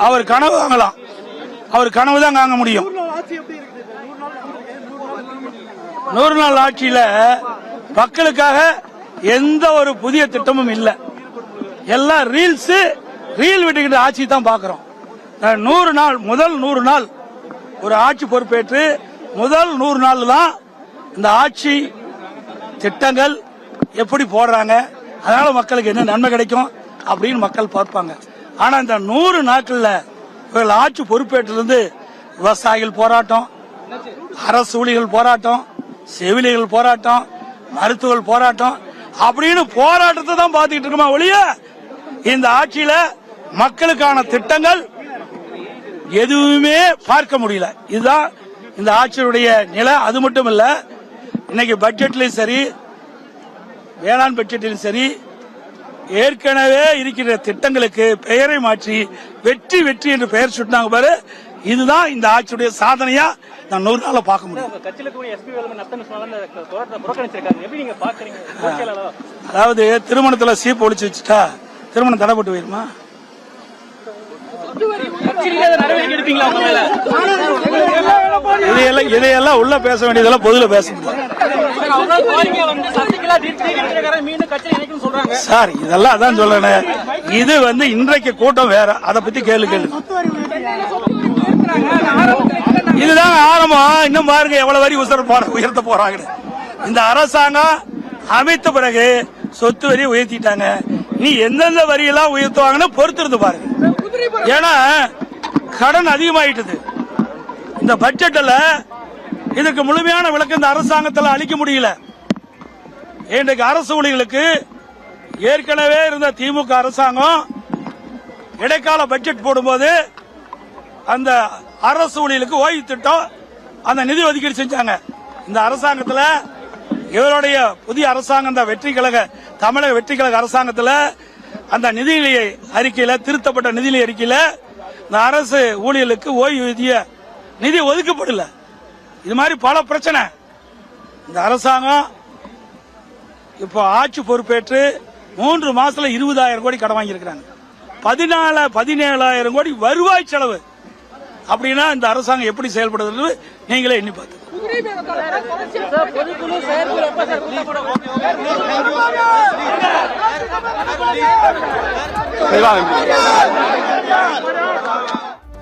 அவர் கனவு வாங்கலாம், அவர் கனவு தான் வாங்க முடியும். 100 நாள் ஆட்சியில மக்களுக்காக எந்த ஒரு புதிய திட்டமும் இல்ல. எல்லாம் ரீல் விட்டுக்கிட்டு ஆட்சி தான் பாக்குறோம். 100 நாள் முதல் 100 நாள் ஒரு ஆட்சி பொறுப்பேற்று முதல் 100 நாள் தான் இந்த ஆட்சி திட்டங்கள் எப்படி போடுறாங்க, அதனால மக்களுக்கு என்ன நன்மை கிடைக்கும் அப்படின்னு மக்கள் பார்ப்பாங்க. ஆனா இந்த 100 நாட்கள்ல இவர்கள் ஆட்சி பொறுப்பேற்றிலிருந்து விவசாயிகள் போராட்டம், அரசு ஊழியர்கள் போராட்டம், செவிலியர்கள் போராட்டம், மருத்துவர்கள் போராட்டம் அப்படின்னு போராட்டத்தை தான் பார்த்துக்கிட்டு இருக்கோமா ஒழிய இந்த ஆட்சியில மக்களுக்கான திட்டங்கள் எதுவுமே பார்க்க முடியல. இதுதான் இந்த ஆட்சியுடைய நிலை. அது மட்டும் இல்ல, இன்னைக்கு பட்ஜெட்லயும் சரி, வேளாண் பட்ஜெட்டிலும் சரி, ஏற்கனவே இருக்கிற திட்டங்களுக்கு பெயரை மாற்றி வெற்றி வெற்றி என்று பெயர் சுட்டினாங்க பாரு. இதுதான் இந்த ஆட்சியுடைய சாதனையா நான் 100 நாள பார்க்க முடியும். அதாவது திருமணத்துல சீப்பு ஒழிச்சு வச்சுட்டா திருமணம் தடைப்பட்டு போயிருமா? இதையெல்லாம் உள்ள பேச வேண்டியதெல்லாம் பொதுல பேச முடியும் சார். இதெல்லாம் அதான் சொல்றேன். இது இன்றைக்கு கூட்டம் வேற, அதை பத்தி கேளு. இதுதான் ஆரம்பம். இன்னும் பாருங்க எவ்வளவு வரி உயர்த்த போறாங்க. இந்த அரசாங்கம் அமைத்த பிறகு சொத்து வரி உயர்த்திட்டாங்க. நீ எந்தெந்த வரியெல்லாம் உயர்த்துவாங்கன்னு பொறுத்திருந்து பாருங்க. ஏன்னா கடன் அதிகமாயிட்டது. இந்த பட்ஜெட்ல இதுக்கு முழுமையான விளக்கம் இந்த அரசாங்கத்தில் அளிக்க முடியல. இன்றைக்கு அரசு ஊழியர்களுக்கு ஏற்கனவே இருந்த திமுக அரசாங்கம் இடைக்கால பட்ஜெட் போடும்போது அந்த அரசு ஊழியர்களுக்கு ஓய்வு திட்டம் அந்த நிதி ஒதுக்கீடு செஞ்சாங்க. இந்த அரசாங்கத்தில் இவருடைய புதிய அரசாங்கம் தமிழக வெற்றி கழக அரசாங்கத்தில் அந்த நிதிநிலை அறிக்கையில, திருத்தப்பட்ட நிதிநிலை அறிக்கையில இந்த அரசு ஊழியர்களுக்கு ஓய்வூதிய நிதி ஒதுக்கப்படல. இது மாதிரி பல பிரச்சனை. இந்த அரசாங்கம் இப்போ ஆட்சி பொறுப்பேற்று 3 மாசத்துல 20,000 கோடி கடன் வாங்கியிருக்கிறாங்க. 17,000 கோடி வருவாய் செலவு. அப்படின்னா இந்த அரசாங்கம் எப்படி செயல்படுறது நீங்களே எண்ணி பார்த்து. Hey,